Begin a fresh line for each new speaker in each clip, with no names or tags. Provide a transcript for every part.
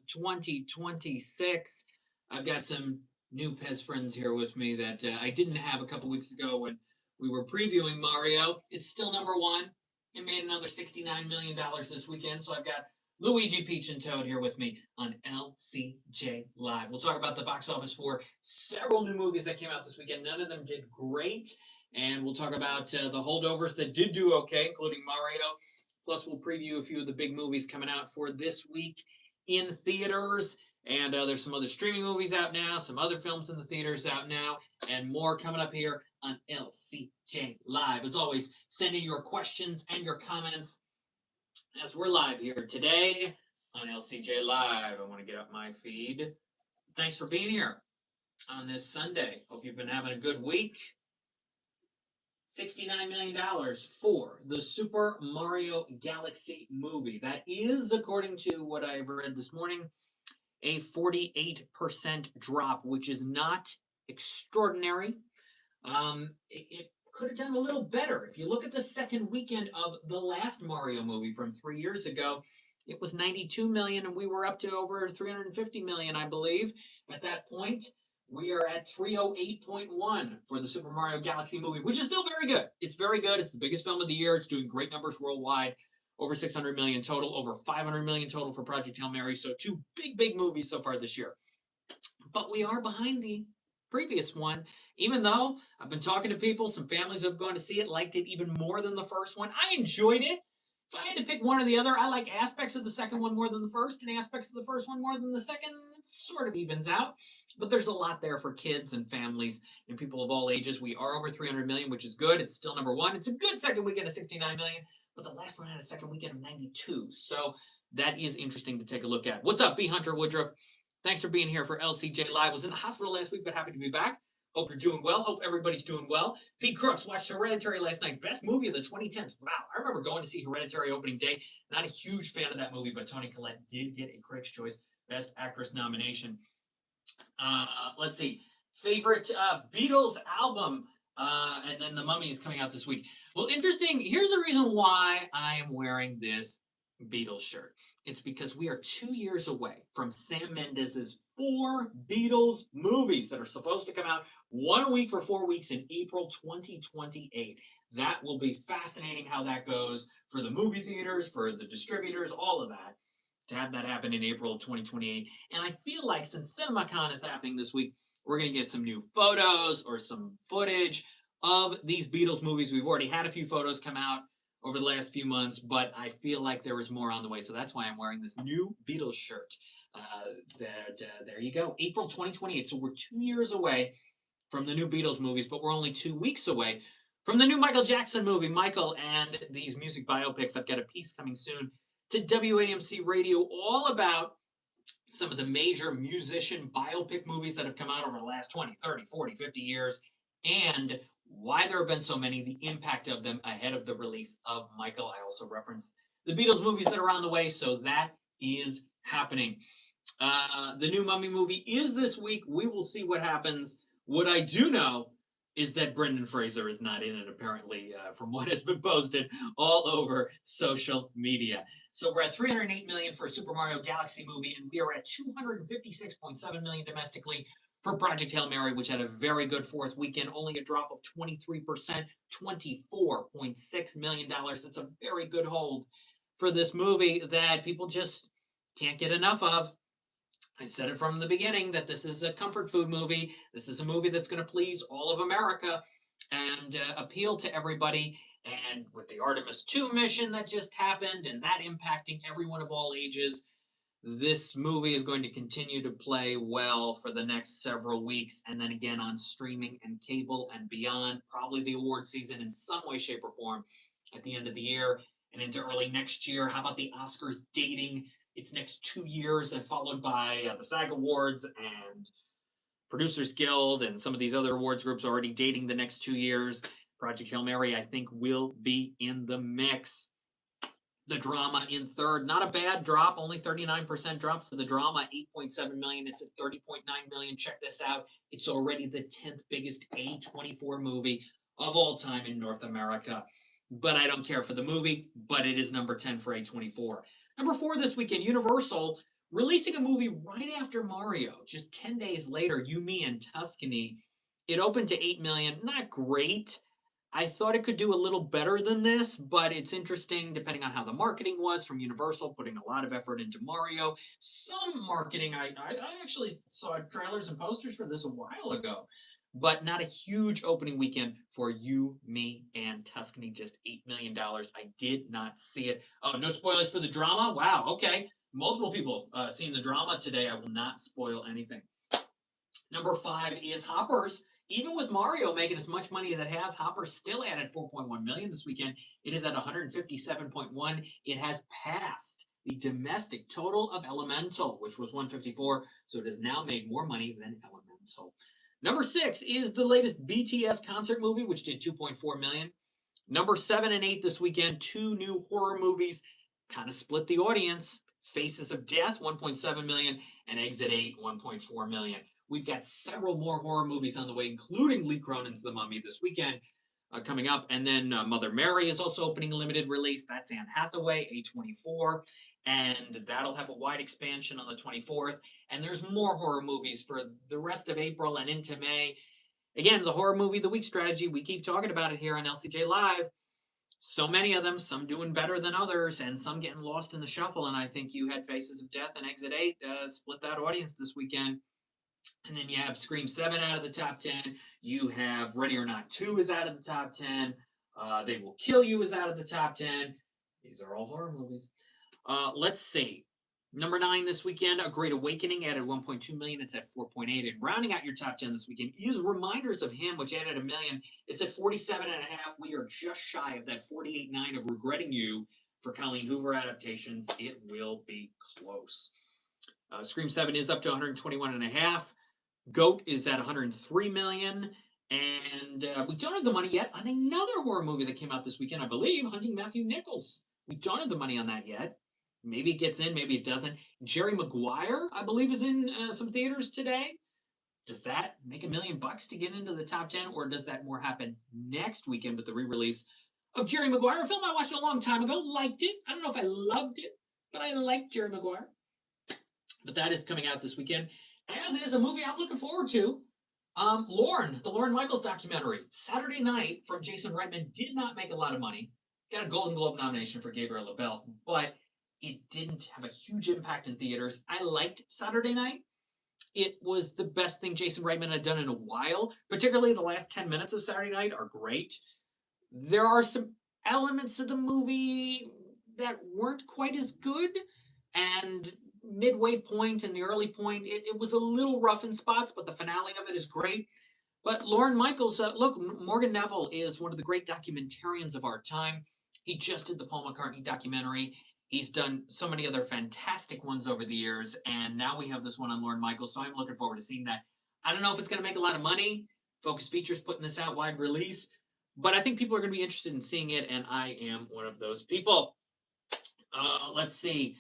2026. I've got some new Pez friends here with me that I didn't have a couple weeks ago when we were previewing Mario. It's still number one. It made another $69 million this weekend. So I've got Luigi Peach and Toad here with me on LCJ Live. We'll talk about the box office for several new movies that came out this weekend. None of them did great. And we'll talk about the holdovers that did do okay, including Mario. Plus, we'll preview a few of the big movies coming out for this week in theaters. And there's some other streaming movies out now, some other films in the theaters out now, and more coming up here on LCJ Live. As always, send in your questions and your comments as we're live here today on LCJ Live. I want to get up my feed. Thanks for being here on this Sunday. Hope you've been having a good week. $69 million for the Super Mario Galaxy movie. That is, according to what I've read this morning, a 48% drop, which is not extraordinary. It could have done a little better. If you look at the second weekend of the last Mario movie from 3 years ago, it was 92 million, and we were up to over 350 million, I believe, at that point. We are at 308.1 for the Super Mario Galaxy movie, which is still very good. It's very good. It's the biggest film of the year. It's doing great numbers worldwide. Over 600 million total, over 500 million total for Project Hail Mary. So two big movies so far this year. But we are behind the previous one, even though I've been talking to people, some families who have gone to see it, liked it even more than the first one. I enjoyed it. If I had to pick one or the other, I like aspects of the second one more than the first and aspects of the first one more than the second. It sort of evens out, but there's a lot there for kids and families and people of all ages. We are over 300 million, which is good. It's still number one. It's a good second weekend of 69 million, but the last one had a second weekend of 92. So that is interesting to take a look at. What's up, B. Hunter Woodruff? Thanks for being here for LCJ Live. Was in the hospital last week, but happy to be back. Hope you're doing well. Hope everybody's doing well. Pete Crooks watched Hereditary last night. Best movie of the 2010s. Wow. I remember going to see Hereditary opening day. Not a huge fan of that movie, but Toni Collette did get a Critics' Choice Best Actress nomination. Let's see. Favorite Beatles album. And then The Mummy is coming out this week. Well, interesting. Here's the reason why I am wearing this Beatles shirt. It's because we are 2 years away from Sam Mendes's 4 Beatles movies that are supposed to come out 1 a week for 4 weeks in April 2028. That will be fascinating how that goes for the movie theaters, for the distributors, all of that, to have that happen in April 2028. And I feel like since CinemaCon is happening this week, we're going to get some new photos or some footage of these Beatles movies. We've already had a few photos come out over the last few months, but I feel like there was more on the way. So that's why I'm wearing this new Beatles shirt. There you go. April 2028. So we're 2 years away from the new Beatles movies, but we're only 2 weeks away from the new Michael Jackson movie. Michael and these music biopics. I've got a piece coming soon to WAMC Radio all about some of the major musician biopic movies that have come out over the last 20, 30, 40, 50 years, and why there have been so many, the impact of them ahead of the release of Michael. I also referenced the Beatles movies that are on the way, so that is happening. The new Mummy movie is this week. We will see what happens. What I do know is that Brendan Fraser is not in it, apparently, from what has been posted all over social media. So we're at 308 million for Super Mario Galaxy movie, and we are at 256.7 million domestically for Project Hail Mary, which had a very good fourth weekend, only a drop of 23%, $24.6 million. That's a very good hold for this movie that people just can't get enough of. I said it from the beginning that this is a comfort food movie. This is a movie that's going to please all of America and appeal to everybody. And with the Artemis 2 mission that just happened and that impacting everyone of all ages, this movie is going to continue to play well for the next several weeks, and then again on streaming and cable and beyond, probably the award season in some way, shape, or form at the end of the year and into early next year. How about the Oscars dating its next 2 years and followed by the SAG Awards and Producers Guild and some of these other awards groups already dating the next 2 years? Project Hail Mary, I think, will be in the mix. The drama in third, not a bad drop, only 39% drop for the drama, 8.7 million. It's at 30.9 million. Check this out. It's already the 10th biggest A24 movie of all time in North America. But I don't care for the movie, but it is number 10 for A24. Number 4 this weekend, Universal Releasing a movie right after Mario, just 10 days later, You, Me, and Tuscany. It opened to 8 million. Not great. I thought it could do a little better than this, but it's interesting depending on how the marketing was from Universal, putting a lot of effort into Mario. Some marketing, I actually saw trailers and posters for this a while ago, but not a huge opening weekend for You, Me, and Tuscany. Just $8 million. I did not see it. Oh, no spoilers for the drama? Wow, okay. Multiple people seen the drama today. I will not spoil anything. Number 5 is Hoppers. Even with Mario making as much money as it has, Hoppers still added 4.1 million this weekend. It is at 157.1. It has passed the domestic total of Elemental, which was 154. So it has now made more money than Elemental. Number 6 is the latest BTS concert movie, which did 2.4 million. Number 7 and 8 this weekend, two new horror movies kind of split the audience. Faces of Death, 1.7 million, and Exit 8, 1.4 million. We've got several more horror movies on the way, including Lee Cronin's The Mummy this weekend coming up. And then Mother Mary is also opening a limited release. That's Anne Hathaway, A24. And that'll have a wide expansion on the 24th. And there's more horror movies for the rest of April and into May. Again, the horror movie of the week strategy, we keep talking about it here on LCJ Live. So many of them, some doing better than others, and some getting lost in the shuffle. And I think you had Faces of Death and Exit 8 split that audience this weekend. And then you have Scream 7 out of the top 10. You have Ready or Not 2 is out of the top 10. They Will Kill You is out of the top 10. These are all horror movies. Let's see. Number 9 this weekend, A Great Awakening added 1.2 million. It's at 4.8. And rounding out your top 10 this weekend is Reminders of Him, which added a million. It's at 47.5. We are just shy of that 48.9 of Regretting You for Colleen Hoover adaptations. It will be close. Scream 7 is up to 121.5. Goat is at 103 million. And we don't have the money yet on another horror movie that came out this weekend, I believe, Hunting Matthew Nichols. We don't have the money on that yet. Maybe it gets in, maybe it doesn't. Jerry Maguire, I believe, is in some theaters today. Does that make $1 million to get into the top 10, or does that more happen next weekend with the re-release of Jerry Maguire, a film I watched a long time ago, liked it. I don't know if I loved it, but I liked Jerry Maguire. But that is coming out this weekend, as is a movie I'm looking forward to. Lorne, the Lorne Michaels documentary, Saturday Night from Jason Reitman, did not make a lot of money. Got a Golden Globe nomination for Gabriel LaBelle, but it didn't have a huge impact in theaters. I liked Saturday Night. It was the best thing Jason Reitman had done in a while. Particularly the last 10 minutes of Saturday Night are great. There are some elements of the movie that weren't quite as good, and midway point and the early point, it was a little rough in spots, but the finale of it is great. But Lorne Michaels, look, Morgan Neville is one of the great documentarians of our time. He just did the Paul McCartney documentary. He's done so many other fantastic ones over the years, and now we have this one on Lorne Michaels, so I'm looking forward to seeing that. I don't know if it's going to make a lot of money. Focus Features putting this out wide release, but I think people are going to be interested in seeing it, and I am one of those people. Let's see.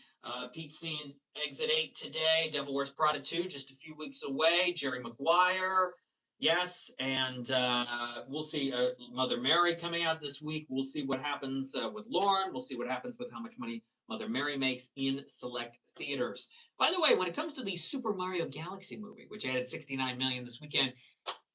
Pete seeing Exit 8 today. Devil Wears Prada 2 just a few weeks away. Jerry Maguire. Yes, and we'll see Mother Mary coming out this week. We'll see what happens with Lauren. We'll see what happens with how much money Mother Mary makes in select theaters. By the way, when it comes to the Super Mario Galaxy movie, which added 69 million this weekend,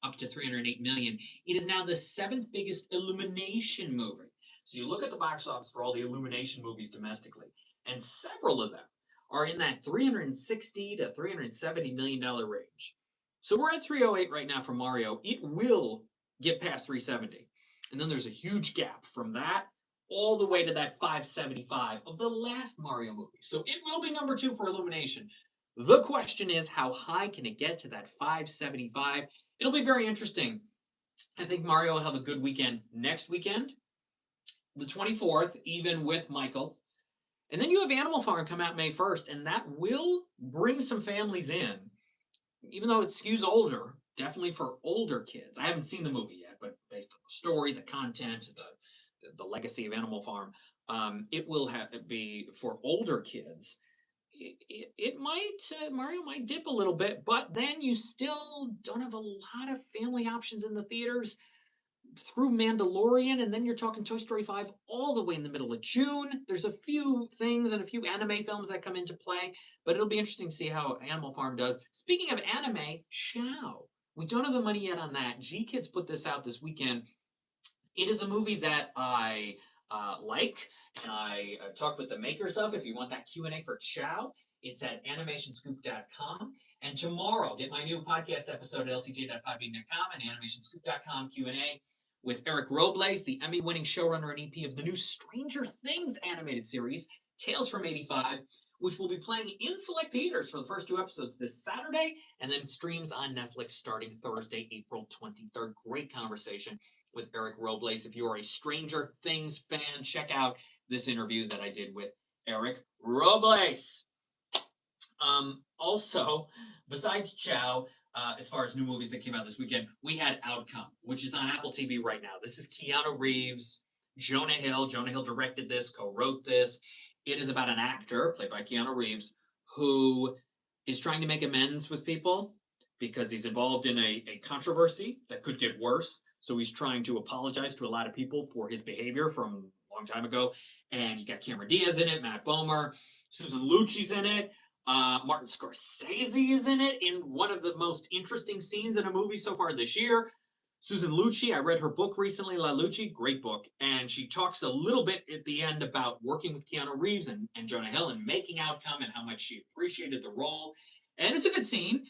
up to 308 million, it is now the 7th biggest Illumination movie. So you look at the box office for all the Illumination movies domestically, and several of them are in that 360 to 370 million dollar range. So we're at 308 right now for Mario. It will get past 370. And then there's a huge gap from that all the way to that 575 of the last Mario movie. So it will be number 2 for Illumination. The question is, how high can it get to that 575? It'll be very interesting. I think Mario will have a good weekend next weekend, the 24th, even with Michael. And then you have Animal Farm come out May 1st, and that will bring some families in, even though it skews older, definitely for older kids. I haven't seen the movie yet, but based on the story, the content, the legacy of Animal Farm, it will be for older kids. It might, Mario might dip a little bit, but then you still don't have a lot of family options in the theaters. through Mandalorian, and then you're talking Toy Story 5 all the way in the middle of June. There's a few things and a few anime films that come into play, but it'll be interesting to see how Animal Farm does. Speaking of anime, Chow. We don't have the money yet on that. G Kids put this out this weekend. It is a movie that I like, and I talked with the makers of. If you want that Q&A for Chow, it's at animationscoop.com. And tomorrow, get my new podcast episode at lcj.podbean.com and animationscoop.com Q&A with Eric Robles, the Emmy-winning showrunner and EP of the new Stranger Things animated series, Tales from '85, which will be playing in select theaters for the first 2 episodes this Saturday, and then streams on Netflix starting Thursday, April 23rd. Great conversation with Eric Robles. If you are a Stranger Things fan, check out this interview that I did with Eric Robles. Also, besides Chow, as far as new movies that came out this weekend, we had Outcome, which is on Apple TV right now. This is Keanu Reeves, Jonah Hill. Jonah Hill directed this, co-wrote this. It is about an actor, played by Keanu Reeves, who is trying to make amends with people because he's involved in a controversy that could get worse. So he's trying to apologize to a lot of people for his behavior from a long time ago. And you got Cameron Diaz in it, Matt Bomer, Susan Lucci's in it. Martin Scorsese is in it in one of the most interesting scenes in a movie so far this year. Susan Lucci, I read her book recently, La Lucci, great book. And she talks a little bit at the end about working with Keanu Reeves and Jonah Hill and making Outcome and how much she appreciated the role. And it's a good scene.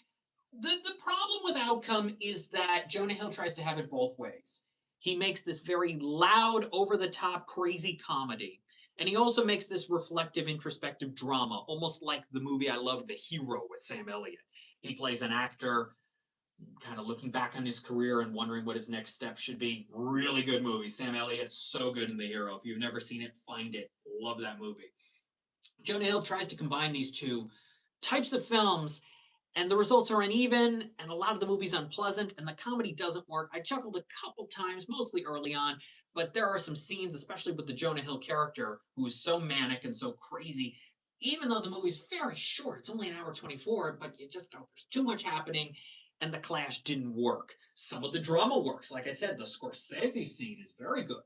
The problem with Outcome is that Jonah Hill tries to have it both ways. He makes this very loud, over the top, crazy comedy. And he also makes this reflective, introspective drama, almost like the movie I love, The Hero with Sam Elliott. He plays an actor kind of looking back on his career and wondering what his next step should be. Really good movie. Sam Elliott, so good in The Hero. If you've never seen it, find it. Love that movie. Jonah Hill tries to combine these two types of films, and the results are uneven, and a lot of the movie's unpleasant, and the comedy doesn't work. I chuckled a couple times, mostly early on, but there are some scenes, especially with the Jonah Hill character, who is so manic and so crazy. Even though the movie's very short, it's only an hour 24, but you just go, there's too much happening, and the clash didn't work. Some of the drama works. Like I said, the Scorsese scene is very good,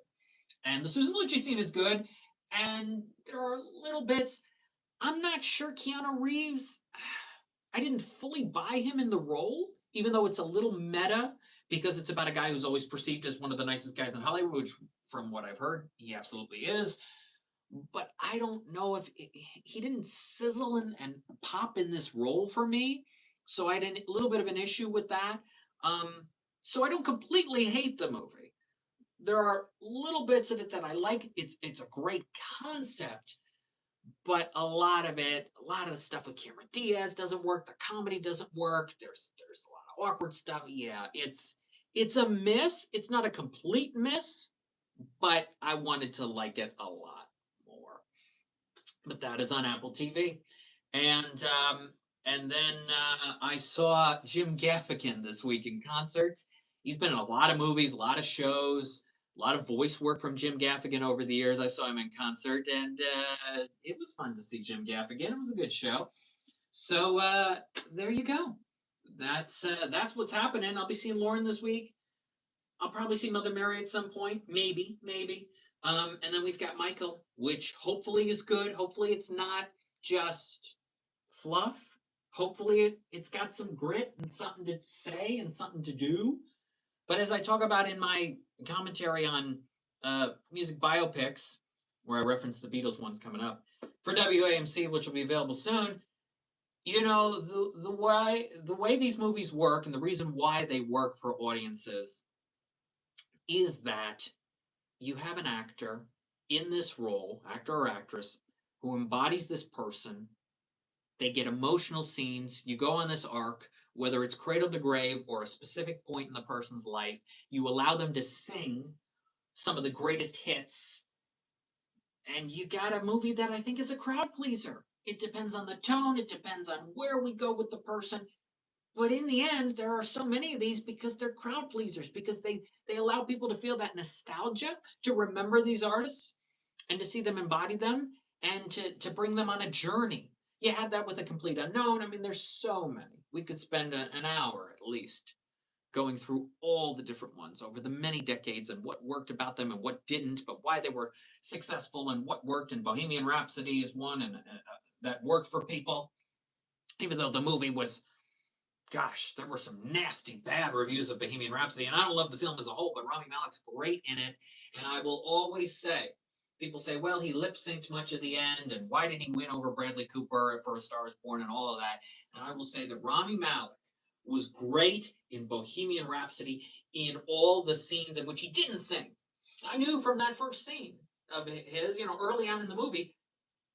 and the Susan Lucci scene is good, and there are little bits. I'm not sure Keanu Reeves, I didn't fully buy him in the role, even though it's a little meta because it's about a guy who's always perceived as one of the nicest guys in Hollywood, which, from what I've heard, he absolutely is. But I don't know if he didn't sizzle and pop in this role for me. So I had a little bit of an issue with that. Um, so I don't completely hate the movie. There are little bits of it that I like. It's a great concept, but a lot of it, a lot of the stuff with Cameron Diaz doesn't work. The comedy doesn't work. There's a lot of awkward stuff. Yeah, it's a miss. It's not a complete miss, but I wanted to like it a lot more. But that is on Apple TV, and and then I saw Jim Gaffigan this week in concert. He's been in a lot of movies, a lot of shows, a lot of voice work from Jim Gaffigan over the years. I saw him in concert, and it was fun to see Jim Gaffigan. It was a good show. So there you go. That's what's happening. I'll be seeing Lauren this week. I'll probably see Mother Mary at some point, maybe, maybe. And then we've got Michael, which hopefully is good. Hopefully it's not just fluff. Hopefully it's got some grit and something to say and something to do. But as I talk about in my commentary on music biopics, where I reference the Beatles ones coming up for WAMC, which will be available soon, you know, the way these movies work and the reason why they work for audiences is that you have an actor in this role, actor or actress, who embodies this person. They get emotional scenes. You go on this arc, whether it's cradle to grave or a specific point in the person's life. You allow them to sing some of the greatest hits. And you got a movie that I think is a crowd pleaser. It depends on the tone, it depends on where we go with the person. But in the end, there are so many of these because they're crowd pleasers, because they allow people to feel that nostalgia, to remember these artists and to see them embody them and to bring them on a journey. You had that with A Complete Unknown. I mean, there's so many. We could spend an hour at least going through all the different ones over the many decades and what worked about them and what didn't, but why they were successful and what worked. And Bohemian Rhapsody is one, and that worked for people, even though the movie was, gosh, there were some nasty bad reviews of Bohemian Rhapsody, and I don't love the film as a whole, but Rami Malek's great in it. And I will always say, people say, well, he lip synced much at the end, and why did he win over Bradley Cooper for A Star Is Born and all of that? And I will say that Rami Malek was great in Bohemian Rhapsody in all the scenes in which he didn't sing. I knew from that first scene of his, early on in the movie,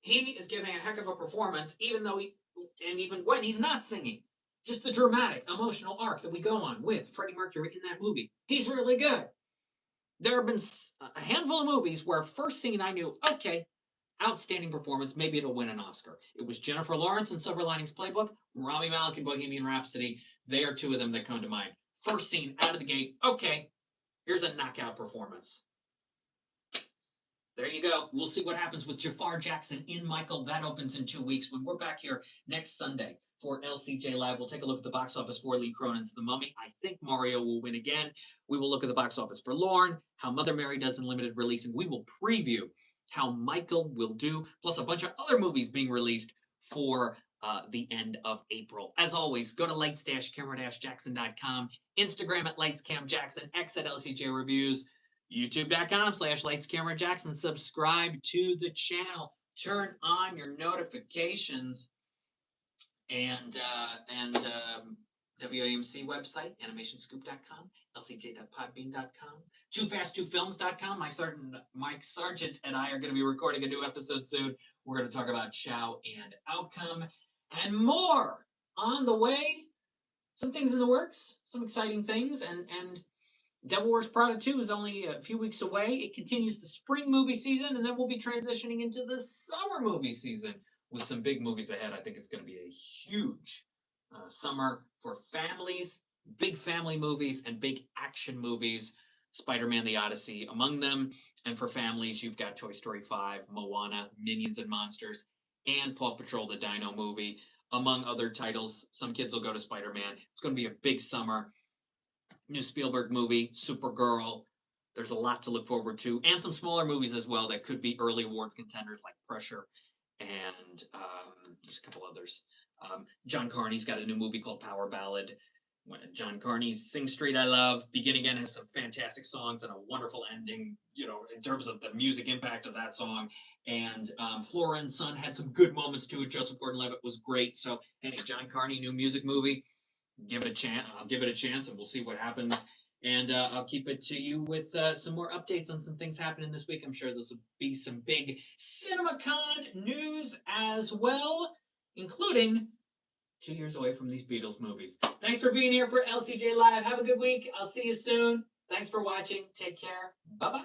he is giving a heck of a performance, even though and even when he's not singing. Just the dramatic, emotional arc that we go on with Freddie Mercury in that movie. He's really good. There have been a handful of movies where first scene I knew, okay, outstanding performance, maybe it'll win an Oscar. It was Jennifer Lawrence in Silver Linings Playbook, Rami Malek in Bohemian Rhapsody. They are two of them that come to mind. First scene out of the gate, okay, here's a knockout performance. There you go. We'll see what happens with Jafar Jackson in Michael. That opens in 2 weeks. When we're back here next Sunday for LCJ Live, we'll take a look at the box office for Lee Cronin's The Mummy. I think Mario will win again. We will look at the box office for Lorne, how Mother Mary does in limited release, and we will preview how Michael will do, plus a bunch of other movies being released for the end of April. As always, go to lights-camera-jackson.com, Instagram at lightscamjackson, X at LCJ Reviews, youtube.com/lightscamerajackson. Subscribe to the channel. Turn on your notifications. And WAMC website, animationscoop.com, lcj.podbean.com, toofast2films.com. Mike Sargent and I are going to be recording a new episode soon. We're going to talk about Chow and Outcome and more on the way. Some things in the works, some exciting things, and Devil Wears Prada 2 is only a few weeks away. It continues the spring movie season, and then we'll be transitioning into the summer movie season with some big movies ahead. I think it's going to be a huge summer for families, big family movies, and big action movies. Spider-Man: The Odyssey among them. And for families, you've got Toy Story 5, Moana, Minions and Monsters, and Paw Patrol: The Dino Movie, among other titles. Some kids will go to Spider-Man. It's going to be a big summer. New Spielberg movie, Supergirl. There's a lot to look forward to, and some smaller movies as well that could be early awards contenders like Pressure, and there's a couple others. John Carney's got a new movie called Power Ballad. John Carney's Sing Street I Love. Begin Again has some fantastic songs and a wonderful ending, in terms of the music impact of that song. And Flora and Son had some good moments too. Joseph Gordon-Levitt was great. So, hey, John Carney, new music movie. Give it a chance. I'll give it a chance, and we'll see what happens. And I'll keep it to you with some more updates on some things happening this week. I'm sure there'll be some big CinemaCon news as well, including 2 years away from these Beatles movies. Thanks for being here for LCJ Live. Have a good week. I'll see you soon. Thanks for watching. Take care. Bye-bye.